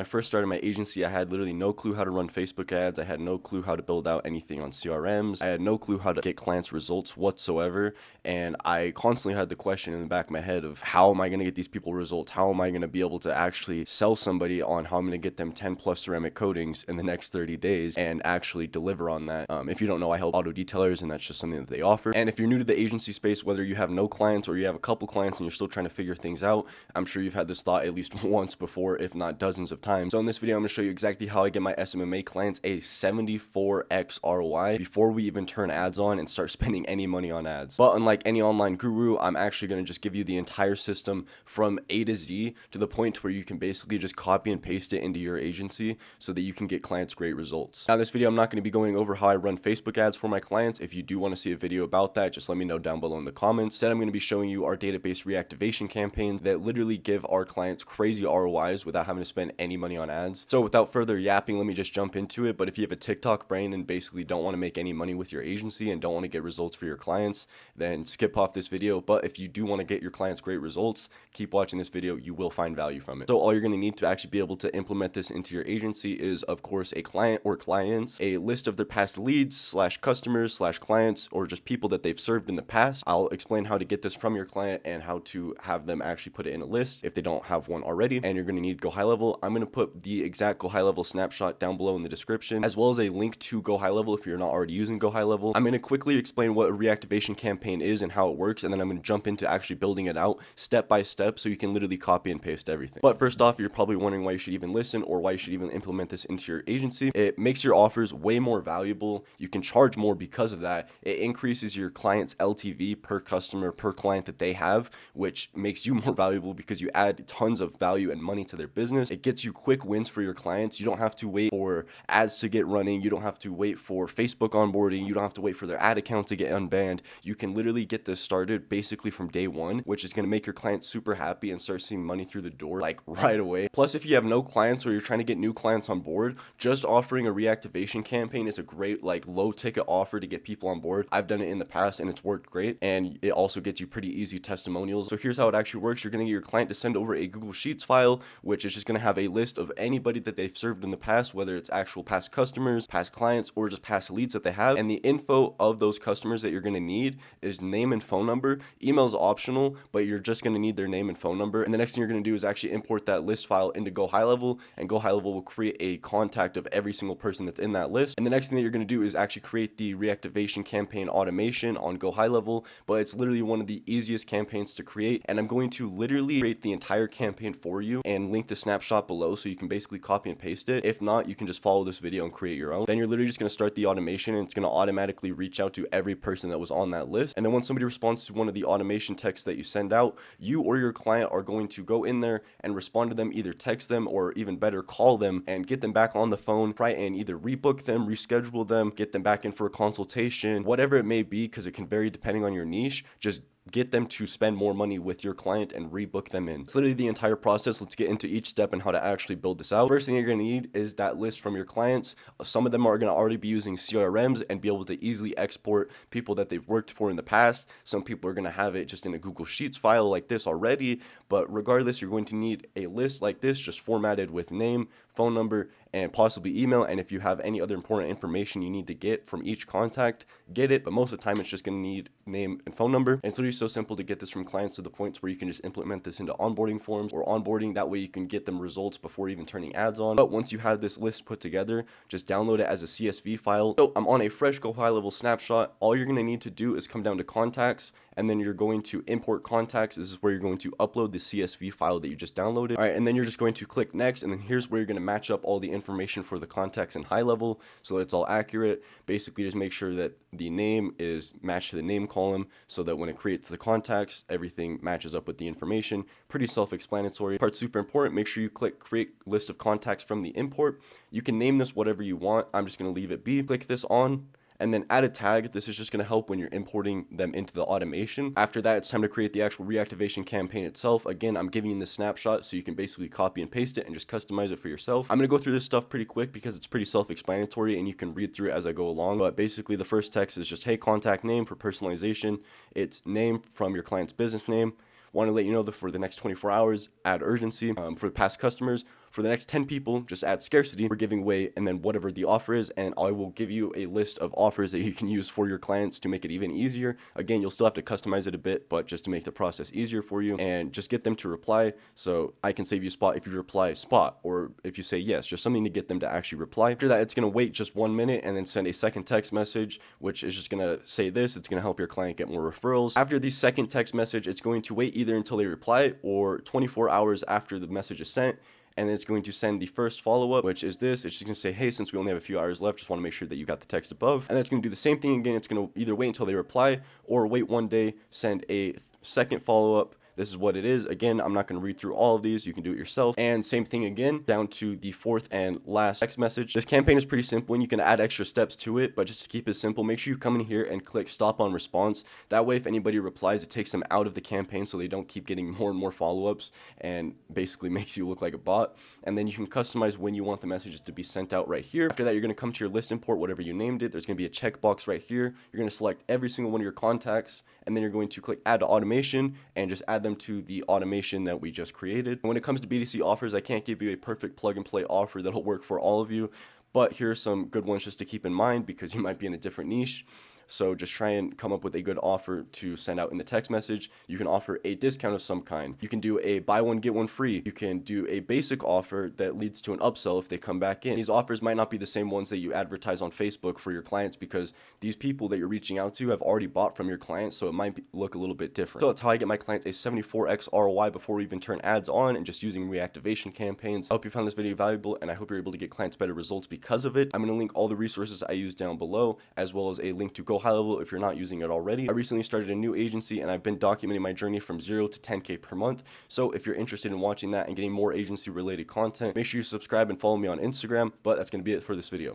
first started my agency, I had literally no clue how to run Facebook ads. I had no clue how to build out anything on CRMs. I had no clue how to get clients results whatsoever. And I constantly had the question in the back of my head of how am I going to get these people results? How am I going to be able to actually sell somebody on how I'm going to get them 10 plus ceramic coatings in the next 30 days and actually deliver on that? If you don't know, I help auto detailers, and that's just something that they offer. And if you're new to the agency space, whether you have no clients or you have a couple clients and you're still trying to figure things out, I'm sure you've had this thought at least once before, if not dozens of times. So in this video, I'm going to show you exactly how I get my SMMA clients a 74x ROI before we even turn ads on and start spending any money on ads. But unlike any online guru, I'm actually going to just give you the entire system from A to Z to the point where you can basically just copy and paste it into your agency so that you can get clients great results. Now, in this video, I'm not going to be going over how I run Facebook ads for my clients. If you do want to see a video about that, just let me know down below in the comments. Instead, I'm going to be showing you our database reactivation campaigns that literally give our clients crazy ROIs without having to spend any money on ads. So without further yapping, let me just jump into it. But if you have a TikTok brain and basically don't want to make any money with your agency and don't want to get results for your clients, then skip off this video. But if you do want to get your clients great results, keep watching this video. You will find value from it. So all you're going to need to actually be able to implement this into your agency is, of course, a client or clients, a list of their past leads slash customers slash clients, or just people that they've served in the past. I'll explain how to get this from your client and how to have them actually put it in a list if they don't have one already. And you're going to need Go High Level. I'm going to put the exact Go High Level snapshot down below in the description, as well as a link to Go High Level if you're not already using Go High Level. I'm going to quickly explain what a reactivation campaign is and how it works, and then I'm going to jump into actually building it out step by step so you can literally copy and paste everything. But first off, you're probably wondering why you should even listen or why you should even implement this into your agency. It makes your offers way more valuable. You can charge more because of that. It increases your client's LTV per customer, per client that they have, which makes you more valuable because you add tons of value and money to their business. It gets you quick wins for your clients. You don't have to wait for ads to get running. You don't have to wait for Facebook onboarding. You don't have to wait for their ad account to get unbanned. You can literally get this started basically from day one, which is going to make your clients super happy and start seeing money through the door like right away. Plus, if you have no clients or you're trying to get new clients on board, just offering a reactivation campaign is a great like low ticket offer to get people on board. I've done it in the past and it's worked great, and it also gets you pretty easy testimonials. So here's how it actually works. You're going to get your client to send over a Google Sheets file, which is just going to have a list of anybody that they've served in the past, whether it's actual past customers, past clients, or just past leads that they have. And the info of those customers that you're going to need is name and phone number. Email is optional, but you're just going to need their name and phone number. And the next thing you're going to do is actually import that list file into Go High Level, and Go High Level will create a contact of every single person that's in that list. And the next thing that you're going to do is actually create the reactivation campaign automation on Go High Level, but it's literally one of the easiest campaigns to create. And I'm going to literally create the entire campaign for you and link the snapshot below so you can basically copy and paste it. If not, you can just follow this video and create your own. Then you're literally just going to start the automation, and it's going to automatically reach out to every person that was on that list. And then when somebody responds to one of the automation texts that you send out, you or your client are going to go in there and respond to them, either text them or even better, call them and get them back on the phone, try and either rebook them, reschedule them, get them back in for a consultation, whatever it may be, because it can vary depending on your niche. Just get them to spend more money with your client and rebook them in. It's literally the entire process. Let's get into each step and how to actually build this out. First thing you're going to need is that list from your clients. Some of them are going to already be using CRMs and be able to easily export people that they've worked for in the past. Some people are going to have it just in a Google Sheets file like this already, but regardless, you're going to need a list like this, just formatted with name, phone number, and possibly email. And if you have any other important information you need to get from each contact, get it. But most of the time, it's just going to need name and phone number. And it's literally so simple to get this from clients to the points where you can just implement this into onboarding forms or onboarding. That way you can get them results before even turning ads on. But once you have this list put together, just download it as a CSV file. So I'm on a fresh Go High Level snapshot. All you're going to need to do is come down to contacts, and then you're going to import contacts. This is where you're going to upload the CSV file that you just downloaded. All right, and then you're just going to click next, and then here's where you're going to match up all the information for the contacts in High Level so that it's all accurate. Basically, just make sure that the name is matched to the name column so that when it creates the contacts, everything matches up with the information. Pretty self-explanatory. Part super important. Make sure you click create list of contacts from the import. You can name this whatever you want. I'm just going to leave it be. Click this on, and then add a tag. This is just going to help when you're importing them into the automation. After that, it's time to create the actual reactivation campaign itself. Again, I'm giving you the snapshot so you can basically copy and paste it and just customize it for yourself. I'm going to go through this stuff pretty quick because it's pretty self-explanatory and you can read through it as I go along. But basically, the first text is just, hey, contact name for personalization. It's name from your client's business name. Want to let you know that for the next 24 hours, add urgency. For past customers, for the next 10 people, just add scarcity. We're giving away, and then whatever the offer is, and I will give you a list of offers that you can use for your clients to make it even easier. Again, you'll still have to customize it a bit, but just to make the process easier for you, and just get them to reply. So I can save you a spot if you reply spot, or if you say yes, just something to get them to actually reply. After that, it's going to wait just 1 minute and then send a second text message, which is just going to say this. It's going to help your client get more referrals. After the second text message, it's going to wait either until they reply or 24 hours after the message is sent. And then it's going to send the first follow-up, which is this. It's just going to say, hey, since we only have a few hours left, just want to make sure that you got the text above. And then it's going to do the same thing again. It's going to either wait until they reply or wait 1 day, send a second follow-up. This is what it is. Again, I'm not going to read through all of these. You can do it yourself. And same thing again, down to the fourth and last text message. This campaign is pretty simple, and you can add extra steps to it, but just to keep it simple, make sure you come in here and click stop on response. That way, if anybody replies, it takes them out of the campaign so they don't keep getting more and more follow-ups and basically makes you look like a bot. And then you can customize when you want the messages to be sent out right here. After that, you're going to come to your list import, whatever you named it. There's going to be a checkbox right here. You're going to select every single one of your contacts, and then you're going to click add to automation and just add them to the automation that we just created. When it comes to BDC offers, I can't give you a perfect plug and play offer that'll work for all of you, but here are some good ones just to keep in mind because you might be in a different niche. So just try and come up with a good offer to send out in the text message. You can offer a discount of some kind. You can do a buy one, get one free. You can do a basic offer that leads to an upsell if they come back in. These offers might not be the same ones that you advertise on Facebook for your clients because these people that you're reaching out to have already bought from your clients, so it might look a little bit different. So that's how I get my clients a 74x ROI before we even turn ads on and just using reactivation campaigns. I hope you found this video valuable, and I hope you're able to get clients better results because of it. I'm going to link all the resources I use down below, as well as a link to Go High Level if you're not using it already. I recently started a new agency, and I've been documenting my journey from 0 to 10K per month. So if you're interested in watching that and getting more agency related content, make sure you subscribe and follow me on Instagram. But that's going to be it for this video.